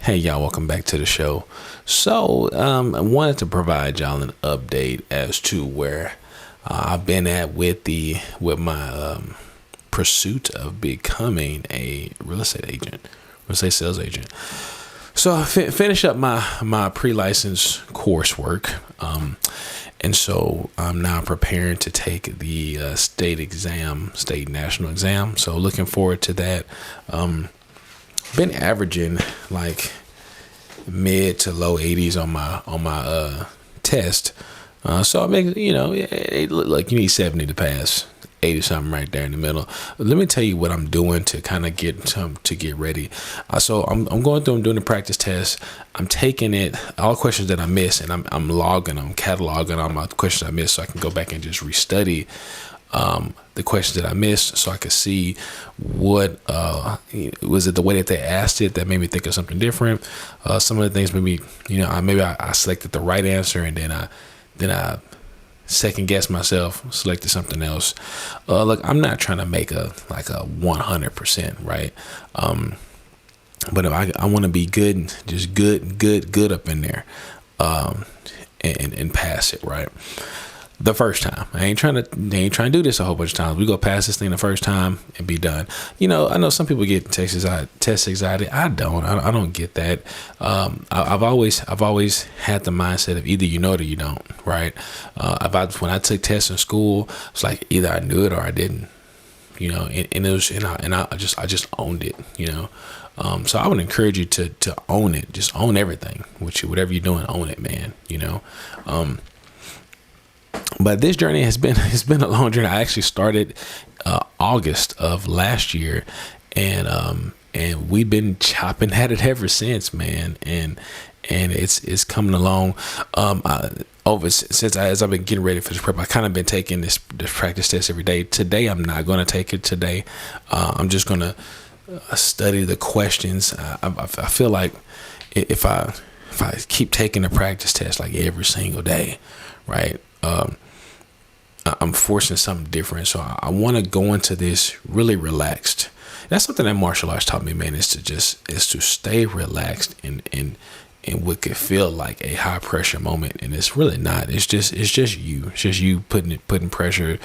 Hey y'all, welcome back to the show. I wanted to provide y'all an update as to where I've been at with my pursuit of becoming a real estate sales agent. So I finish up my pre-license coursework, and so I'm now preparing to take the state national exam. So looking forward to that. Been averaging like mid to low 80s on my test. So I make it look like you need 70 to pass. 80 something right there in the middle. Let me tell you what I'm doing to kind of get ready. I'm going through. I'm doing the practice test. I'm taking it all questions that I miss, and I'm cataloging all my questions I missed, so I can go back and just restudy the questions that I missed, so I could see what was it the way that they asked it that made me think of something different. Some of the things maybe I selected the right answer, and then I second guess myself, selected something else. Look, I'm not trying to make a 100%, right? But if I want to be good, just good up in there, and pass it, right? The first time. They ain't trying to do this a whole bunch of times. We go past this thing the first time and be done. I know some people get test anxiety. I don't get that. I've always had the mindset of either you know it or you don't, right? When I took tests in school, it's like either I knew it or I didn't, and I just owned it, So I would encourage you to own it. Just own everything. Whatever you're doing, own it, man. But this journey has been a long journey. I actually started August of last year, and we've been chopping at it ever since, man. And it's coming along. As I've been getting ready for this prep, I kind of been taking this practice test every day. Today, I'm not going to take it today. I'm just going to study the questions. I feel like if I keep taking the practice test like every single day, right? I'm forcing something different. So I want to go into this really relaxed. That's something that martial arts taught me, man, is to stay relaxed in what could feel like a high pressure moment. And it's really not. It's just you putting pressure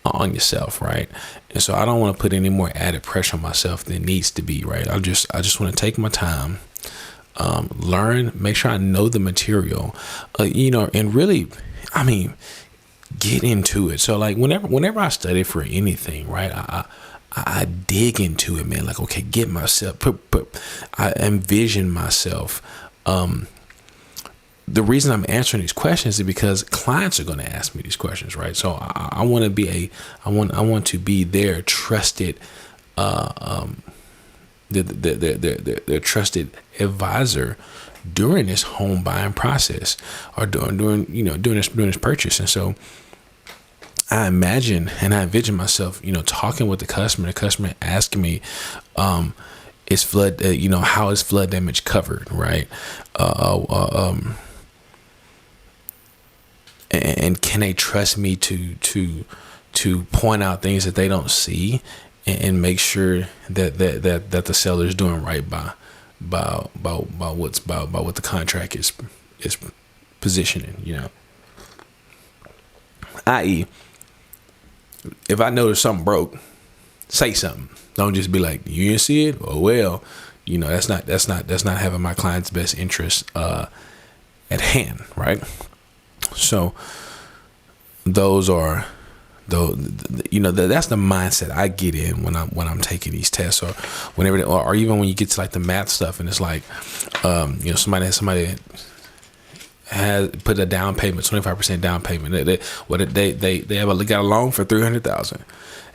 on yourself, right? And so I don't want to put any more added pressure on myself than needs to be, right? I just want to take my time, learn, make sure I know the material, and really, get into it. So like whenever I study for anything, right, I dig into it, man. Like, okay, get myself, I envision myself. The reason I'm answering these questions is because clients are going to ask me these questions, right? So I want to be their trusted, their trusted advisor during this home buying process, or during this purchase. And so I imagine and I envision myself, talking with the customer asking me, is flood, how is flood damage covered, right? And can they trust me to point out things that they don't see, and make sure that the seller is doing right by what the contract is positioning, i.e., if I notice something broke, say something. Don't just be like, you didn't see it? Oh well, that's not having my client's best interest at hand, right? So those are that's the mindset I get in when I'm taking these tests, or whenever, or even when you get to like the math stuff, and it's like, somebody has put a down payment, 25% down payment. They got a loan for $300,000.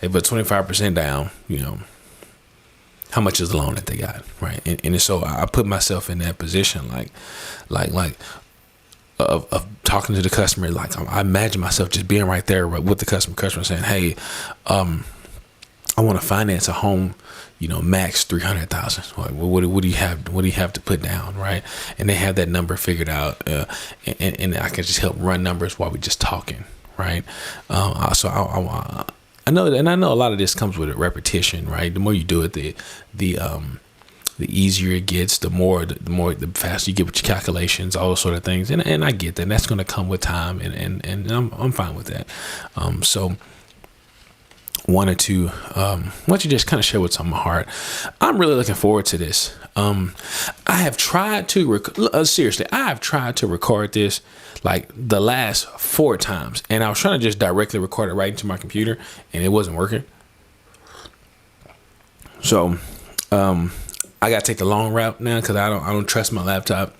They put 25% down. How much is the loan that they got, right? And so I put myself in that position, like. Of talking to the customer, like I imagine myself just being right there with the customer saying, hey, I want to finance a home, max 300,000. What do you have? What do you have to put down, right? And they have that number figured out, and I can just help run numbers while we're just talking, right? So I know, and I know a lot of this comes with a repetition, right? The more you do it, the the easier it gets, the faster you get with your calculations, all those sort of things. And I get that. That's going to come with time, and I'm fine with that. So wanted to just kind of share what's on my heart. I'm really looking forward to this. I have tried to seriously, I have tried to record this like the last 4 times, and I was trying to just directly record it right into my computer, and it wasn't working. So I gotta take the long route now because I don't trust my laptop.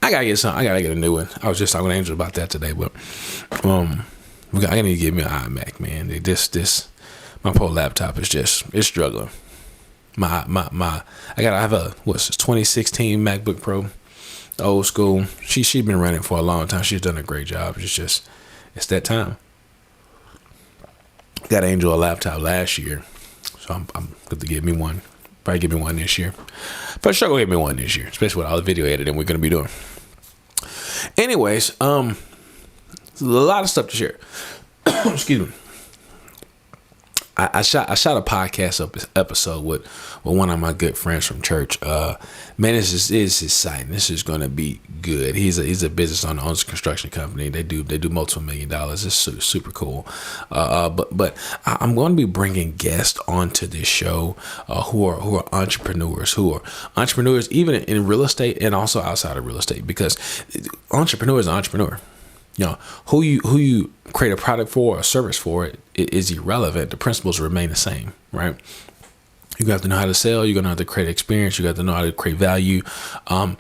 I gotta get a new one. I was just talking to Angel about that today, but I need to get me an iMac, man. My poor laptop is it's struggling. I have a 2016 MacBook Pro, old school. She's been running for a long time. She's done a great job. It's that time. Got Angel a laptop last year, so I'm good to get me one. Probably get me one this year. For sure, go get me one this year, especially with all the video editing we're gonna be doing. Anyways, a lot of stuff to share. Excuse me. I shot a podcast episode with one of my good friends from church. Man, this is exciting. This is going to be good. He's a business owner, owns a construction company. They do multiple $1 million. It's super cool. But I'm going to be bringing guests onto this show who are entrepreneurs, even in real estate and also outside of real estate, because entrepreneur is an entrepreneur. You know, who you create a product for or a service for it is irrelevant. The principles remain the same, right? You have to know how to sell. You're gonna have to create experience. You got to know how to create value. And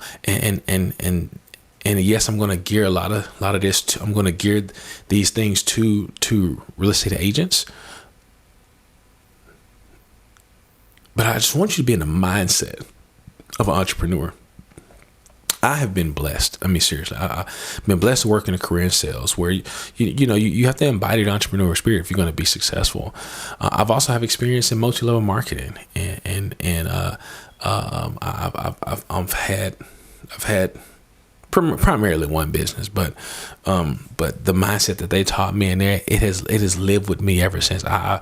yes, I'm gonna gear a lot of this. I'm gonna gear these things to real estate agents. But I just want you to be in the mindset of an entrepreneur. I have been blessed. I mean, seriously, I've been blessed to work in a career in sales where you have to embody the entrepreneurial spirit if you're going to be successful. I've also have experience in multi-level marketing, and I've had primarily one business, but the mindset that they taught me in there, it has lived with me ever since I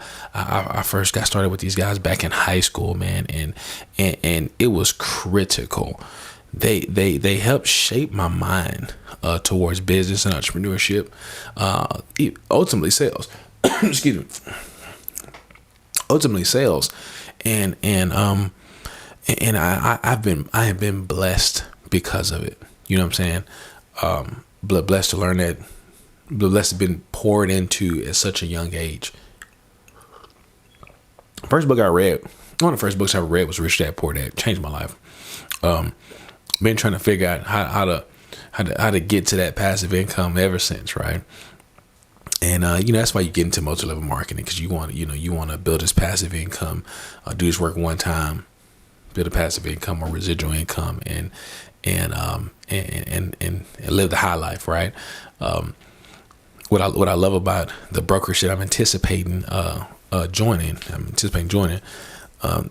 first got started with these guys back in high school, man, and it was critical. They helped shape my mind towards business and entrepreneurship, ultimately sales. Excuse me. Ultimately sales, and I have been blessed because of it. You know what I'm saying? Blessed to learn that. Blessed to been poured into at such a young age. First book I read, one of the first books I read was Rich Dad Poor Dad. Changed my life. Been trying to figure out how to get to that passive income ever since, right? And that's why you get into multi-level marketing, because you want to build this passive income, do this work one time, build a passive income or residual income, and live the high life, right? What I love about the brokerage that I'm anticipating joining,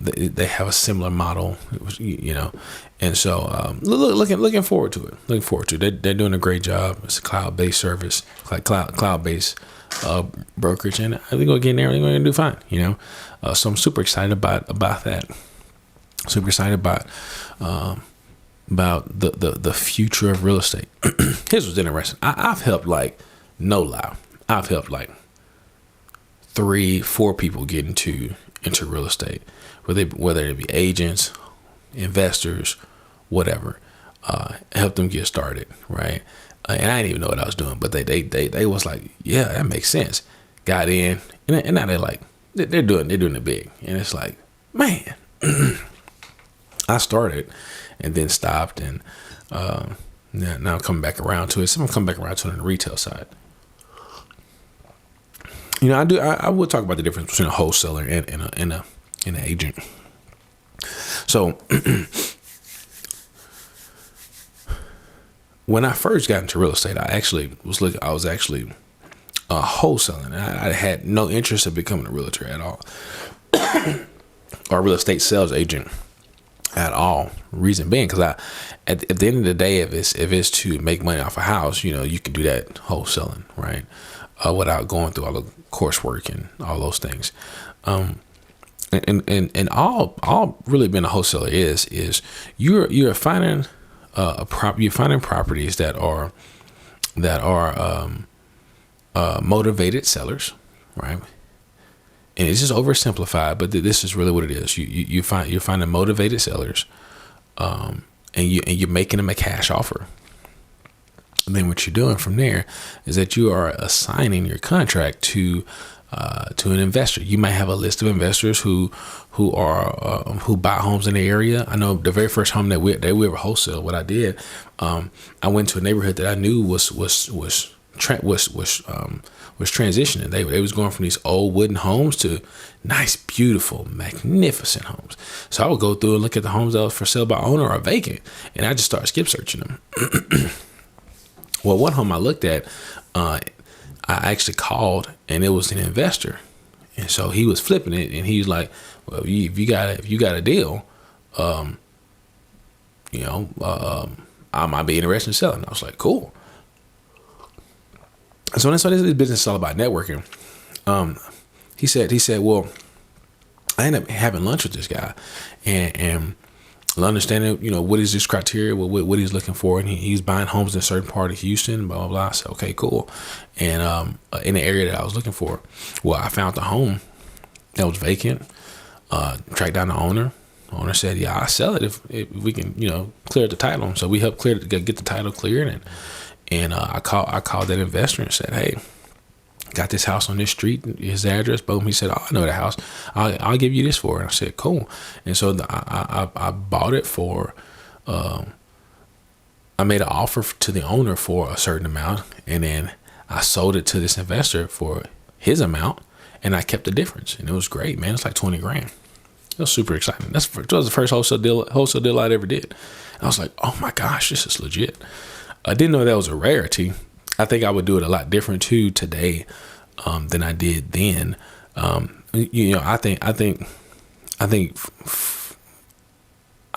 they have a similar model, and so looking forward to it. They're doing a great job. It's a cloud-based service, like cloud-based brokerage, and I think we'll get in there. They're going to do fine, So I'm super excited about that. Super excited about the future of real estate. Here's what's interesting. I've helped no lie. I've helped 3-4 people get into real estate, whether it be agents, investors, whatever. Help them get started, right? And I didn't even know what I was doing, but they was like, yeah, that makes sense. Got in, and now they're doing it big, and it's like, man, I started and then stopped, and now I'm coming back around to it. So I'm coming back around to it on the retail side. I would talk about the difference between a wholesaler and an agent. So when I first got into real estate, I was actually wholesaling. I had no interest in becoming a realtor at all, or a real estate sales agent at all. Reason being, because at the end of the day, if it's to make money off a house, you can do that wholesaling, right? Without going through all the coursework and all those things. and all really being a wholesaler is you're finding you're finding properties that are motivated sellers, right? And it's just oversimplified, but this is really what it is. You're finding motivated sellers, and you're making them a cash offer. And then what you're doing from there is that you are assigning your contract to an investor. You might have a list of investors who buy homes in the area. I know the very first home that we ever wholesale. What I did, I went to a neighborhood that I knew was transitioning. They was going from these old wooden homes to nice, beautiful, magnificent homes. So I would go through and look at the homes that was for sale by owner or vacant, and I just started skip searching them. Well, one home I looked at, I actually called, and it was an investor, and so he was flipping it, and he was like, "Well, if you got a deal, I might be interested in selling." I was like, "Cool." So this business is all about networking. He said, well, I ended up having lunch with this guy, and understanding, what is this criteria, what he's looking for, and he's buying homes in a certain part of Houston, blah blah blah. I said, okay, cool. And in the area that I was looking for, well, I found the home that was vacant. Tracked down the owner. The owner said, yeah, I'll sell it if we can, clear the title. So we helped get the title cleared, and I called that investor and said, hey, got this house on this street, his address. Boom. He said, oh, I know the house. I'll give you this for it. And I said, cool. And so I bought it for, I made an offer to the owner for a certain amount, and then I sold it to this investor for his amount, and I kept the difference. And it was great, man. It's like 20 grand. It was super exciting. That was the first wholesale deal I'd ever did. And I was like, oh my gosh, this is legit. I didn't know that was a rarity. I think I would do it a lot different too today than I did then. I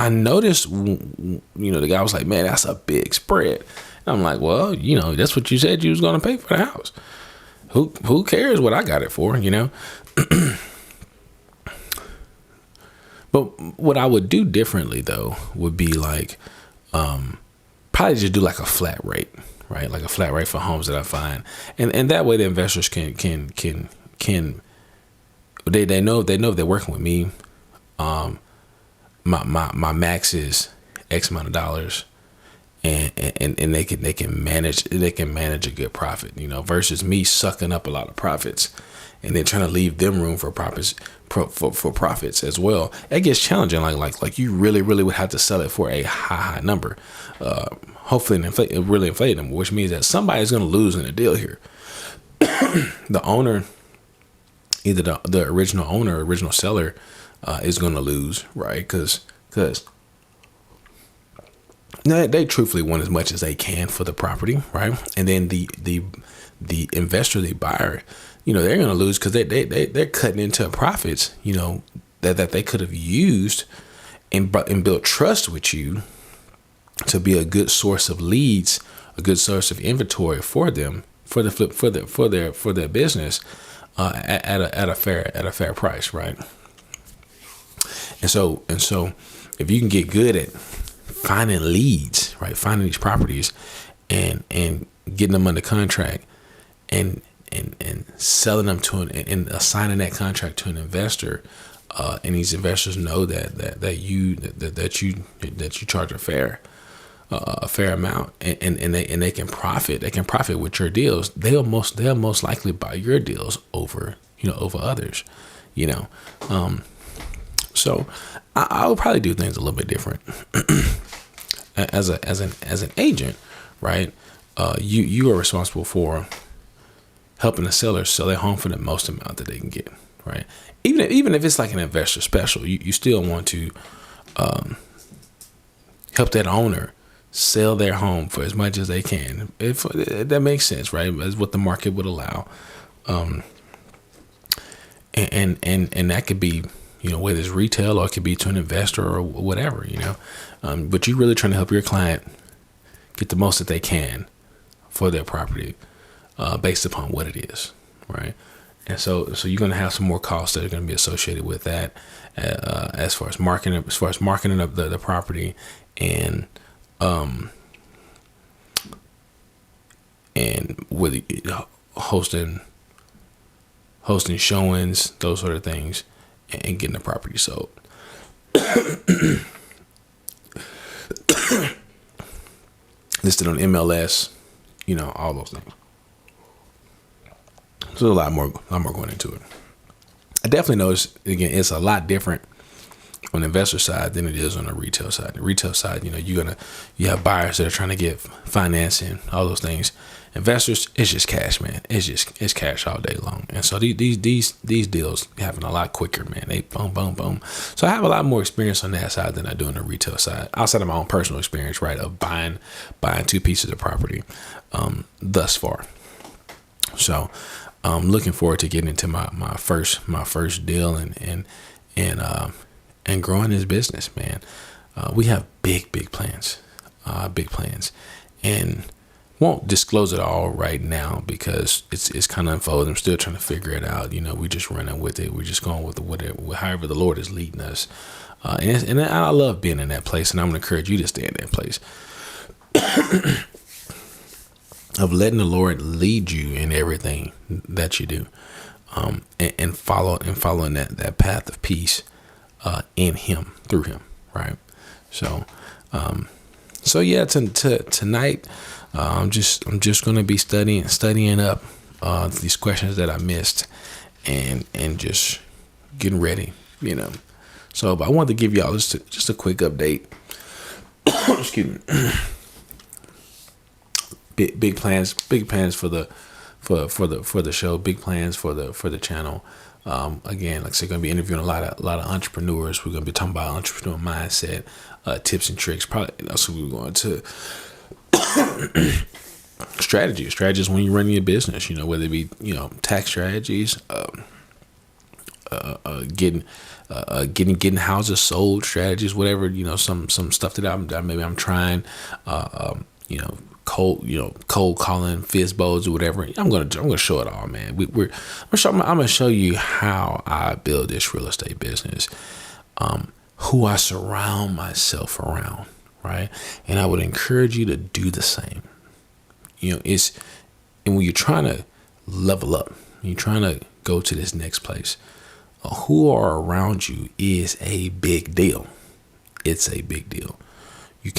noticed, the guy was like, man, that's a big spread. And I'm like, well, that's what you said you was going to pay for the house. Who cares what I got it for, But what I would do differently though would be like, probably just do like a flat rate, right? Like a flat rate for homes that I find, and that way the investors can they know if they're working with me. My max is X amount of dollars, and they can manage a good profit, versus me sucking up a lot of profits and then trying to leave them room for profits for profits as well. It gets challenging. Like you really would have to sell it for a high number. Hopefully really inflate them, which means that somebody's going to lose in the deal here. The owner, either the original owner, original seller, is going to lose, right? Because they truthfully want as much as they can for the property, right? And then the investor, the buyer, they're going to lose because they're cutting into profits, that they could have used and built trust with you to be a good source of leads, a good source of inventory for them, for their business, at a fair price, right? And so if you can get good at finding leads, right, finding these properties and getting them under contract and selling them and assigning that contract to an investor, and these investors know that you charge a fair amount, and they can profit. They can profit with your deals. They'll most likely buy your deals over others. So I would probably do things a little bit different. As an agent, right? You are responsible for helping the seller sell their home for the most amount that they can get, right? Even if it's like an investor special, you still want to help that owner sell their home for as much as they can. If that makes sense, right? As what the market would allow. And that could be, whether it's retail or it could be to an investor or whatever, but you're really trying to help your client get the most that they can for their property, based upon what it is, right? And so you're going to have some more costs that are going to be associated with that, as far as marketing up the property, and with hosting showings, those sort of things, and getting the property sold. Listed on MLS, all those things. So there's a lot more going into it. I definitely noticed, again, it's a lot different on the investor side than it is on the retail side. The retail side, you have buyers that are trying to get financing, all those things. Investors, it's just cash, man. It's cash all day long. And so these deals happen a lot quicker, man. They boom, boom, boom. So I have a lot more experience on that side than I do on the retail side, outside of my own personal experience, right, of buying 2 pieces of property thus far. So I'm looking forward to getting into my first deal and growing this business, man. We have big plans, and won't disclose it all right now because it's kind of unfolding. I'm still trying to figure it out. We just running with it. We're just going with however the Lord is leading us. And I love being in that place, and I'm going to encourage you to stay in that place of letting the Lord lead you in everything that you do, and following that path of peace in Him, through Him, right? So yeah, tonight I'm just going to be studying up these questions that I missed, and just getting ready, So, but I wanted to give y'all just a quick update. Excuse me. Big plans for the show. Big plans for the channel. Again, like I said, going to be interviewing a lot of entrepreneurs. We're going to be talking about entrepreneur mindset, tips and tricks. Probably also we're going to strategies when you're running your business. Whether it be tax strategies, getting houses sold strategies, whatever. Some stuff that I'm trying. Cold calling, FISBOs or whatever. I'm gonna show it all, man. I'm gonna show you how I build this real estate business, who I surround myself around, right? And I would encourage you to do the same. And when you're trying to level up, you're trying to go to this next place, who are around you is a big deal. It's a big deal. You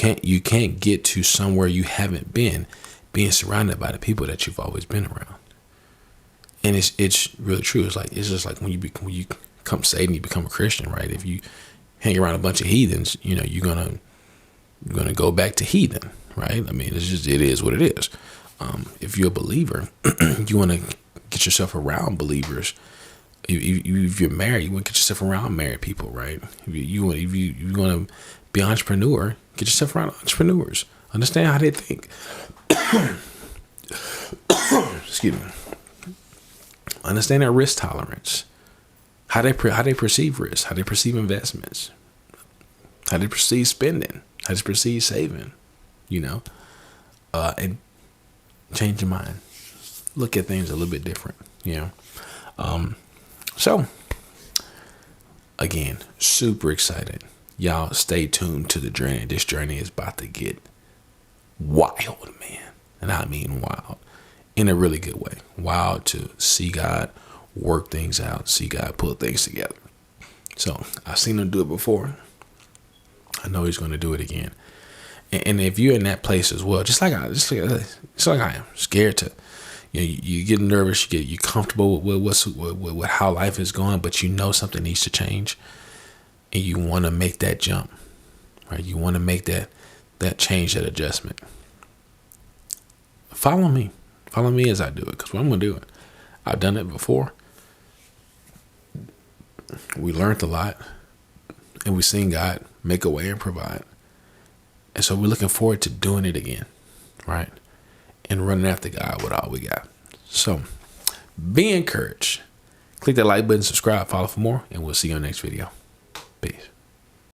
can't get to somewhere you haven't been, being surrounded by the people that you've always been around. And it's really true. It's just like when you become saved and you become a Christian, right? If you hang around a bunch of heathens, you're gonna go back to heathen, right? I mean, it is what it is. If you're a believer, you want to get yourself around believers. If you're married, you want to get yourself around married people, right? If you want to be an entrepreneur, get yourself around entrepreneurs. Understand how they think. Excuse me. Understand their risk tolerance. How they perceive risk. How they perceive investments. How they perceive spending. How they perceive saving. And change your mind. Look at things a little bit different. So again, super excited. Y'all stay tuned to the journey. This journey is about to get wild, man. And I mean wild in a really good way. Wild to see God work things out, see God put things together. So I've seen him do it before. I know he's going to do it again. And if you're in that place as well, just like I am, scared to, you get nervous, you comfortable with how life is going, but something needs to change. And you want to make that jump, right? You want to make that change, that adjustment. Follow me as I do it, because I'm going to do it. I've done it before. We learned a lot, and we've seen God make a way and provide. And so we're looking forward to doing it again, right? And running after God with all we got. So be encouraged. Click that like button, subscribe, follow for more, and we'll see you on the next video. Peace.